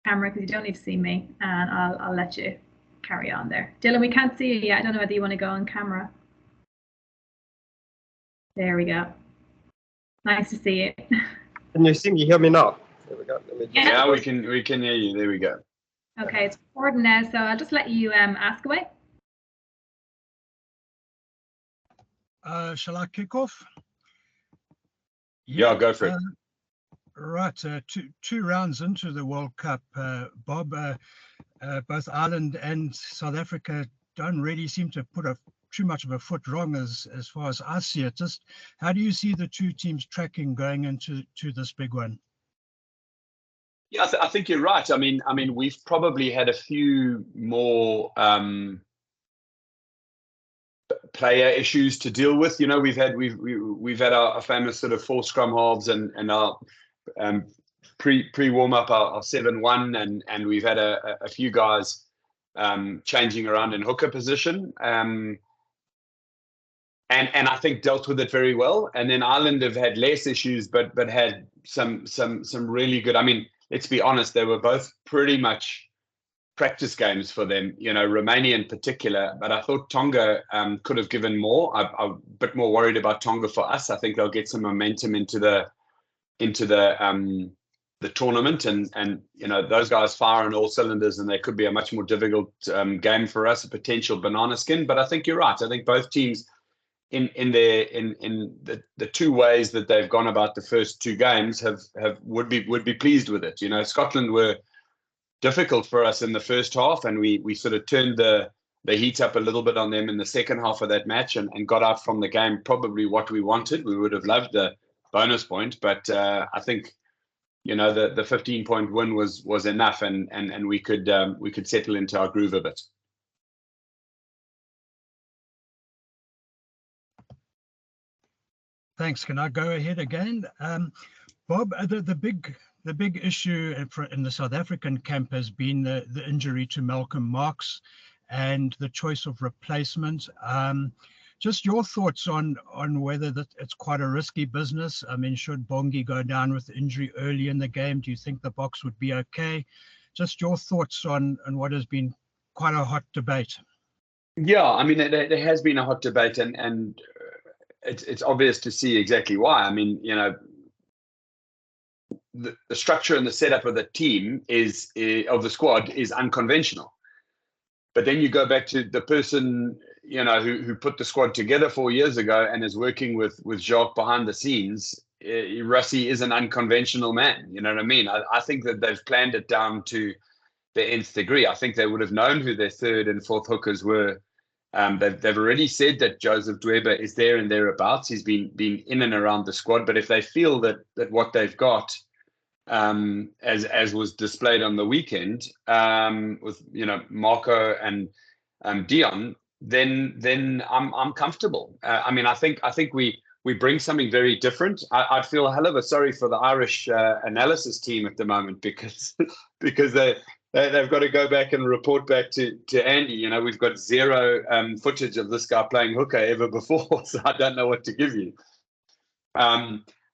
camera because you don't need to see me, and I'll let you carry on there. Dylan, we can't see you yet. I don't know whether you want to go on camera. There we go. Nice to see you. Can you see me? Hear me now? There we go. Yeah, we can hear you. There we go. Okay, it's recording now, so I'll just let you ask away. Shall I kick off? Yeah, go for it. Right, two rounds into the World Cup, Bob, both Ireland and South Africa don't really seem to put too much of a foot wrong as far as I see it. Just how do you see the two teams tracking going into this big one? Yeah, I think you're right. I mean, we've probably had a few more player issues to deal with. You know, we've had our famous sort of 4 scrum halves and our pre warm up our 7-1, and we've had a few guys changing around in hooker position. And I think dealt with it very well. And then Ireland have had less issues, but had some really good. I mean, let's be honest, they were both pretty much practice games for them. You know, Romania in particular. But I thought Tonga could have given more. I'm a bit more worried about Tonga for us. I think they'll get some momentum into the tournament, and you know, those guys fire on all cylinders, and they could be a much more difficult game for us, a potential banana skin. But I think you're right. I think both teams, in the two ways that they've gone about the first 2 games, would be pleased with it. You know, Scotland were difficult for us in the first half, and we sort of turned the heat up a little bit on them in the second half of that match, and got out from the game probably what we wanted. We would have loved the bonus point, but I think, you know, the 15-point win was enough, and we could settle into our groove a bit. Thanks. Can I go ahead again? Bob, the big issue in the South African camp has been the injury to Malcolm Marx and the choice of replacement. Just your thoughts on whether it's quite a risky business. I mean, should Bongi go down with injury early in the game? Do you think the Boks would be okay? Just your thoughts on what has been quite a hot debate. Yeah, I mean, there has been a hot debate, and it's obvious to see exactly why. I mean, you know, the structure and the setup of the team of the squad is unconventional. But then you go back to the person, you know, who put the squad together 4 years ago and is working with Jacques behind the scenes. Rassie is an unconventional man. You know what I mean? I think that they've planned it down to the nth degree. I think they would have known who their 3rd and 4th hookers were. They've already said that Joseph Dweba is there and thereabouts. He's been in and around the squad. But if they feel that what they've got, as was displayed on the weekend, with, you know, Marco and Dion, then I'm comfortable. I mean, I think we bring something very different. I'd feel a hell of a sorry for the Irish analysis team at the moment, because they've got to go back and report back to Andy. You know, we've got 0 footage of this guy playing hooker ever before, so I don't know what to give you.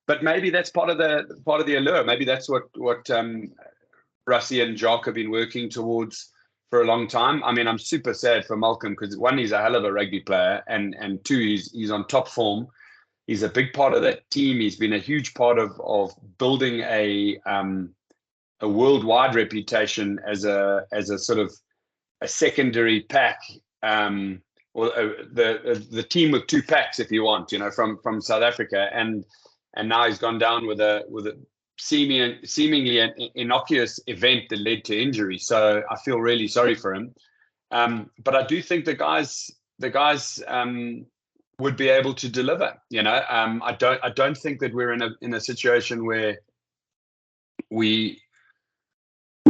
But maybe that's part of the allure. Maybe that's what Rassie and Jacques have been working towards for a long time. I mean, I'm super sad for Malcolm, because 1, he's a hell of a rugby player, and 2, he's on top form. He's a big part of that team. He's been a huge part of building a worldwide reputation as a sort of a secondary pack, or the team with 2 packs, if you want, you know, from South Africa, and now he's gone down with a seemingly an innocuous event that led to injury. So I feel really sorry for him. But I do think the guys would be able to deliver. You know, I don't think that we're in a situation where we're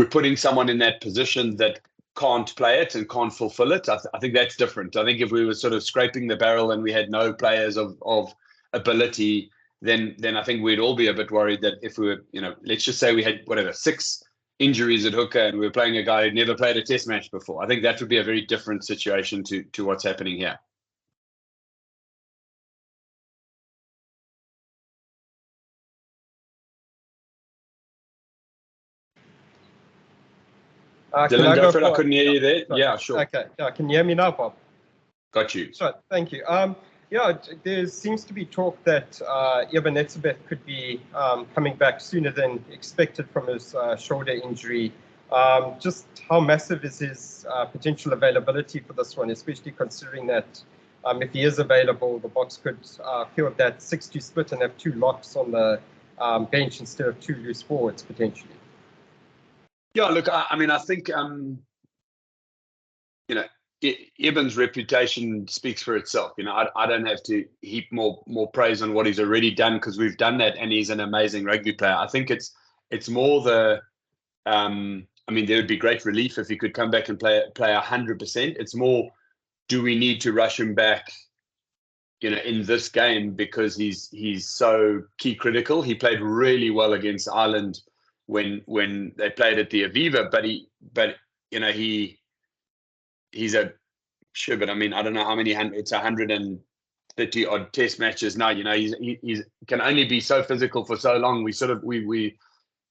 putting someone in that position that can't play it and can't fulfill it. I think that's different. I think if we were sort of scraping the barrel and we had no players of ability, then I think we'd all be a bit worried that if we were, you know, let's just say we had 6 injuries at hooker and we were playing a guy who'd never played a test match before. I think that would be a very different situation to what's happening here. Can Dylan, I go for it. I for- couldn't hear you there. Sorry. Yeah, sure. Okay. Yeah, can you hear me now, Bob? Got you. Sure. Thank you. Yeah, there seems to be talk that Eben Etzebeth could be coming back sooner than expected from his shoulder injury. Just how massive is his potential availability for this one, especially considering that if he is available, the Boks could field that 6-2 split and have 2 locks on the bench instead of 2 loose forwards potentially. Yeah, look, I mean, I think, Eben's reputation speaks for itself. I don't have to heap more praise on what he's already done because we've done that, and he's an amazing rugby player. I think it's more the, I mean, there would be great relief if he could come back and play 100%. It's more, do we need to rush him back, in this game because he's so key critical. He played really well against Ireland when they played at the Aviva, but he's a sure, but I mean, I don't know how many, it's 130 odd test matches now. He's can only be so physical for so long. We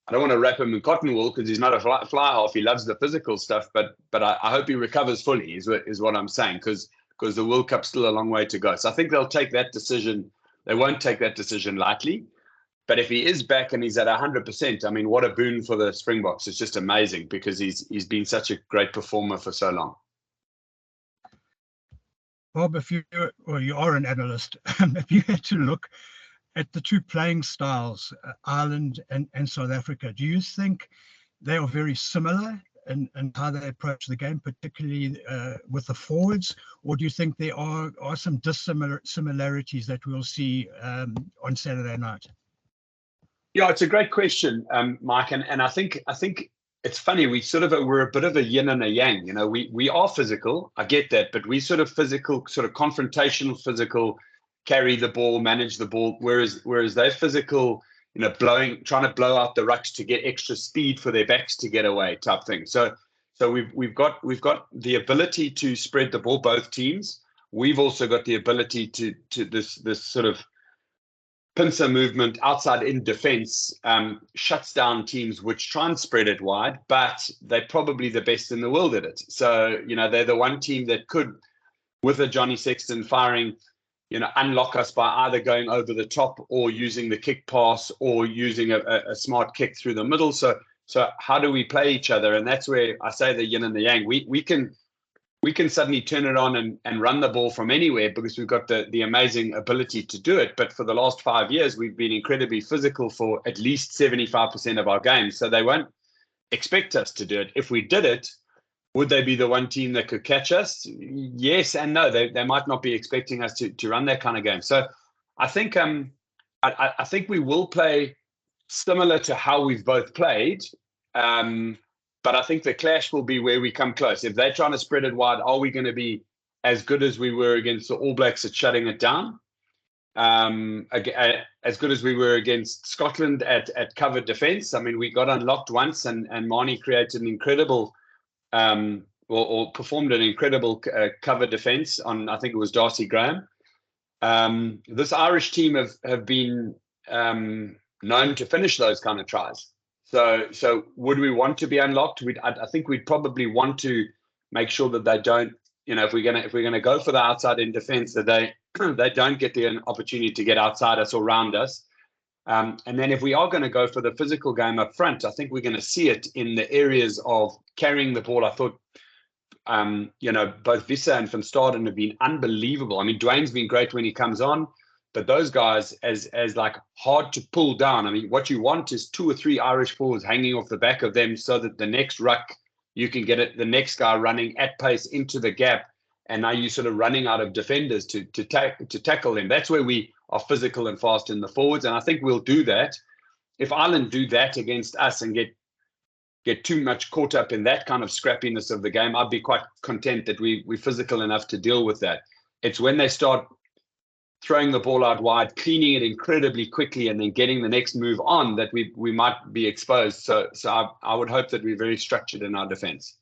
I don't want to wrap him in cotton wool because he's not a fly half. He loves the physical stuff, but I hope he recovers fully is what I'm saying, because the World Cup's still a long way to go. So I think they'll take that decision. They won't take that decision lightly. But if he is back and he's at 100%, I mean, what a boon for the Springboks. It's just amazing because he's been such a great performer for so long. Bob, you are an analyst, if you had to look at the 2 playing styles, Ireland and South Africa, do you think they are very similar in how they approach the game, particularly with the forwards, or do you think there are some similarities that we'll see on Saturday night? Yeah, it's a great question, Mike, and I think it's funny. We're a bit of a yin and a yang. We are physical. I get that, but we sort of physical, sort of confrontational, physical, carry the ball, manage the ball. Whereas they're physical, trying to blow out the rucks to get extra speed for their backs to get away, type thing. So we've got the ability to spread the ball. Both teams. We've also got the ability to this sort of pincer movement outside in defense shuts down teams which try and spread it wide, but they're probably the best in the world at it. So, they're the one team that could, with a Johnny Sexton firing, unlock us by either going over the top or using the kick pass or using a smart kick through the middle. So how do we play each other? And that's where I say the yin and the yang. We can suddenly turn it on and run the ball from anywhere because we've got the amazing ability to do it. But for the last 5 years, we've been incredibly physical for at least 75% of our games. So they won't expect us to do it. If we did it, would they be the one team that could catch us? Yes and no. They might not be expecting us to run that kind of game. So I think I think we will play similar to how we've both played. But I think the clash will be where we come close. If they're trying to spread it wide, are we going to be as good as we were against the All Blacks at shutting it down? As good as we were against Scotland at cover defence. I mean, we got unlocked once and Marnie created an incredible, or performed an incredible cover defence on, I think it was Darcy Graham. This Irish team have been known to finish those kind of tries. So would we want to be unlocked? I think we'd probably want to make sure that they don't, if we're gonna go for the outside in defence, that they don't get the opportunity to get outside us or around us. And then if we are going to go for the physical game up front, I think we're going to see it in the areas of carrying the ball. I thought, both Visa and Van Staden have been unbelievable. I mean, Dwayne's been great when he comes on. But those guys, as like hard to pull down. I mean, what you want is 2 or 3 Irish forwards hanging off the back of them so that the next ruck, you can get it, the next guy running at pace into the gap. And now you're sort of running out of defenders to tackle them. That's where we are physical and fast in the forwards. And I think we'll do that. If Ireland do that against us and get too much caught up in that kind of scrappiness of the game, I'd be quite content that we're physical enough to deal with that. It's when they start throwing the ball out wide, cleaning it incredibly quickly, and then getting the next move on that we might be exposed. So I would hope that we're very structured in our defence.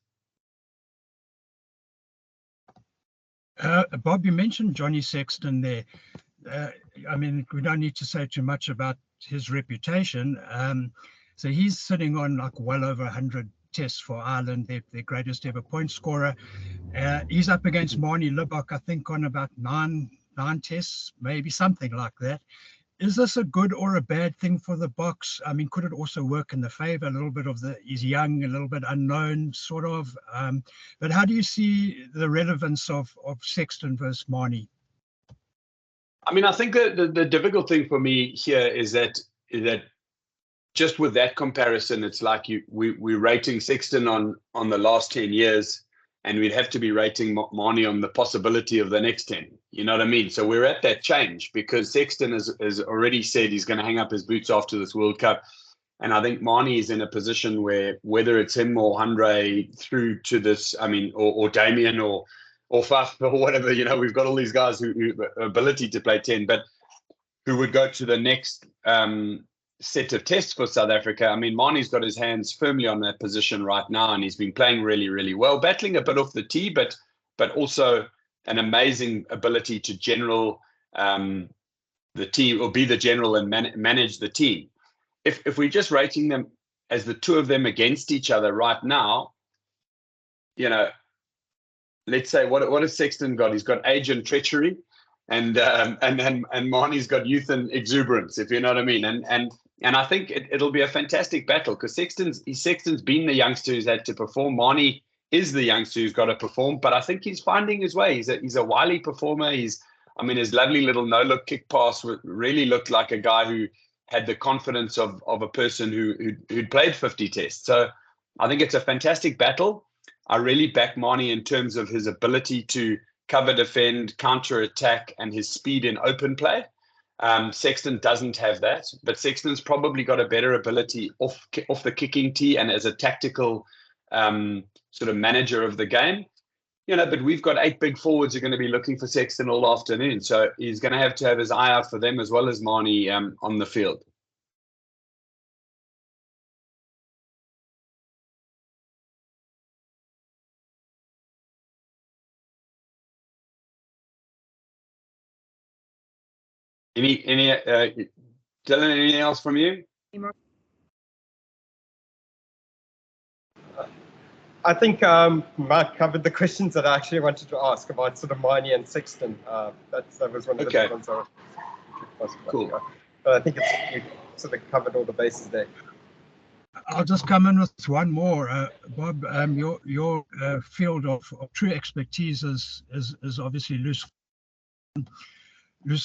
Bob, you mentioned Johnny Sexton there. I mean, we don't need to say too much about his reputation. So he's sitting on like well over 100 tests for Ireland, their greatest ever point scorer. He's up against Marnie Libok, I think, on about nine tests, maybe something like that. Is this a good or a bad thing for the Boks? I mean, could it also work in the favor? A little bit of he's young, a little bit unknown, sort of. But how do you see the relevance of Sexton versus Marnie? I mean, I think the difficult thing for me here is that just with that comparison, it's like we're rating Sexton on the last 10 years, and we'd have to be rating Marnie on the possibility of the next 10. You know what I mean? So we're at that change because Sexton has already said he's going to hang up his boots after this World Cup. And I think Marnie is in a position where whether it's him or Andre through to this, I mean, or Damien or Faf or whatever, you know, we've got all these guys who ability to play 10, but who would go to the next set of tests for South Africa. I mean, Marnie's got his hands firmly on that position right now, and he's been playing really, really well, battling a bit off the tee, but also an amazing ability to general the team, or be the general and manage the team. If we're just rating them as the two of them against each other right now, you know, let's say what has Sexton got? He's got age and treachery, and Marnie's got youth and exuberance, if you know what I mean. And I think it'll be a fantastic battle because Sexton's been the youngster who's had to perform. Marnie is the youngster who's got to perform, but I think he's finding his way. He's a wily performer. His lovely little no-look kick pass really looked like a guy who had the confidence of a person who'd played 50 tests. So I think it's a fantastic battle. I really back Marnie in terms of his ability to cover, defend, counter-attack, and his speed in open play. Sexton doesn't have that, but Sexton's probably got a better ability off the kicking tee and as a tactical sort of manager of the game. You know, but we've got 8 big forwards who are going to be looking for Sexton all afternoon, so he's going to have his eye out for them as well as Marnie on the field. Dylan, anything else from you? I think Mike covered the questions that I actually wanted to ask about sort of Marnie and Sexton. That was one of the ones I was cool. But I think we sort of covered all the bases there. I'll just come in with one more, Bob. Your field of true expertise is obviously loose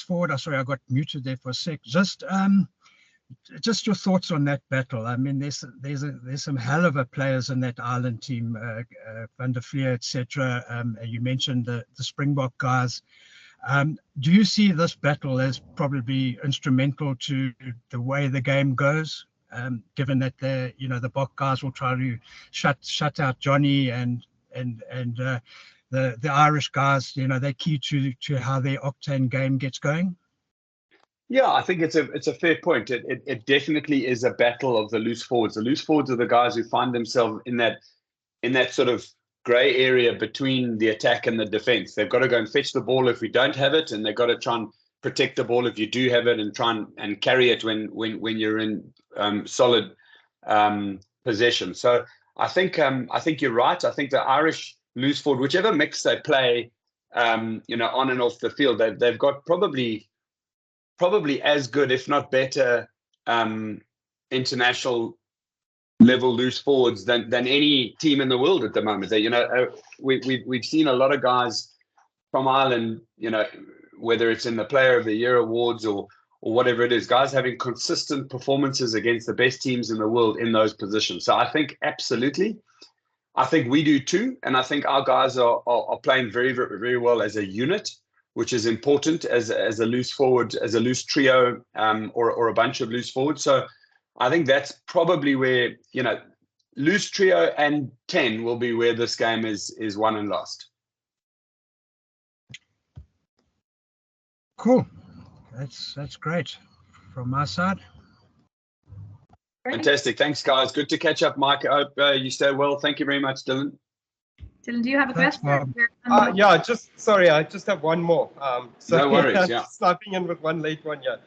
forward. Sorry, I got muted there for a sec. Just your thoughts on that battle. I mean, there's some hell of a players in that Ireland team, Van der Vlier, etc. You mentioned the Springbok guys. Do you see this battle as probably instrumental to the way the game goes? Given that the Bok guys will try to shut out Johnny and the Irish guys, they're key to how their octane game gets going. Yeah, I think it's a fair point. It definitely is a battle of the loose forwards. The loose forwards are the guys who find themselves in that sort of grey area between the attack and the defence. They've got to go and fetch the ball if we don't have it, and they've got to try and protect the ball if you do have it, and try and carry it when you're in solid possession. So I think you're right. I think the Irish loose forward, whichever mix they play, on and off the field, they've got probably as good, if not better, international level loose forwards than any team in the world at the moment. We've seen a lot of guys from Ireland, whether it's in the Player of the Year awards or whatever it is, guys having consistent performances against the best teams in the world in those positions. So I think absolutely. I think we do too, and I think our guys are playing very, very, very well as a unit, which is important as a loose forward, as a loose trio, or a bunch of loose forwards. So I think that's probably where, loose trio and 10 will be where this game is won and lost. Cool. That's great from my side. Fantastic. Thanks, guys. Good to catch up, Mike. I hope you stay well. Thank you very much, Dylan. Dylan, do you have a question? I just have one more. No worries, yeah. Snapping in with one late one here.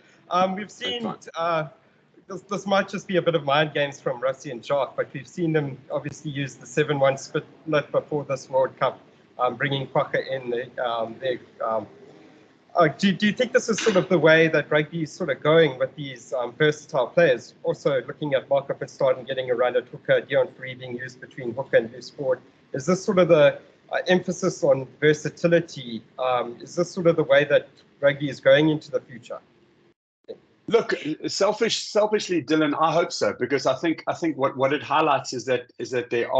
We've seen the this might just be a bit of mind games from Rossi and Jacques, but we've seen them obviously use the 7-1 split before this World Cup, bringing Kwagga in. Do you think this is sort of the way that rugby is sort of going with these versatile players? Also looking at Marco Verstappen and getting a run at hooker, Dion Free being used between hooker and loose forward. Is this sort of the emphasis on versatility? Is this sort of the way that rugby is going into the future? Look, selfishly, Dylan, I hope so, because I think what it highlights is that there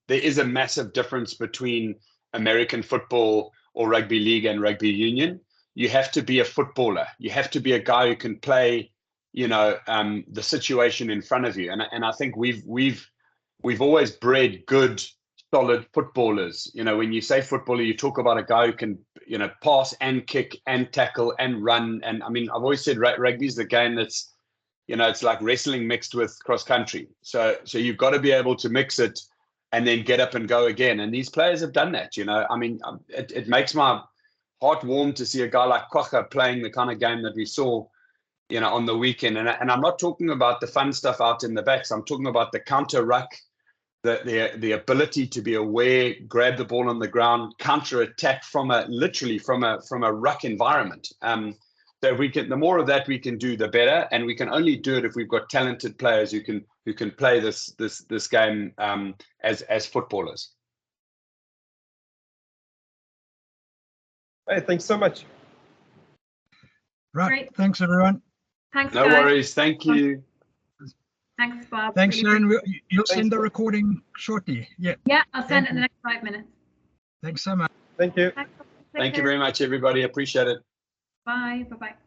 is a massive difference between American football or rugby league and rugby union. You have to be a footballer. You have to be a guy who can play, the situation in front of you. And I think we've always bred good, solid footballers. When you say footballer, you talk about a guy who can, pass and kick and tackle and run. And I mean, I've always said rugby is the game that's, it's like wrestling mixed with cross country. So you've got to be able to mix it and then get up and go again. And these players have done that, I mean, it makes my heart warm to see a guy like Kwagga playing the kind of game that we saw, on the weekend. And I'm not talking about the fun stuff out in the backs. I'm talking about the counter ruck, the ability to be aware, grab the ball on the ground, counter attack from a ruck environment. So if the more of that we can do, the better. And we can only do it if we've got talented players who can play this game as footballers. Hey, thanks so much. Right. Great. Thanks, everyone. Thanks, No guys. worries. Thank you. Thanks, Bob. Thanks, Really Sharon. You'll send the recording shortly. Yeah. Yeah, I'll send it in the next 5 minutes. Thanks so much. Thank you. Thanks. Thank you very much, everybody. Appreciate it. Bye. Bye-bye.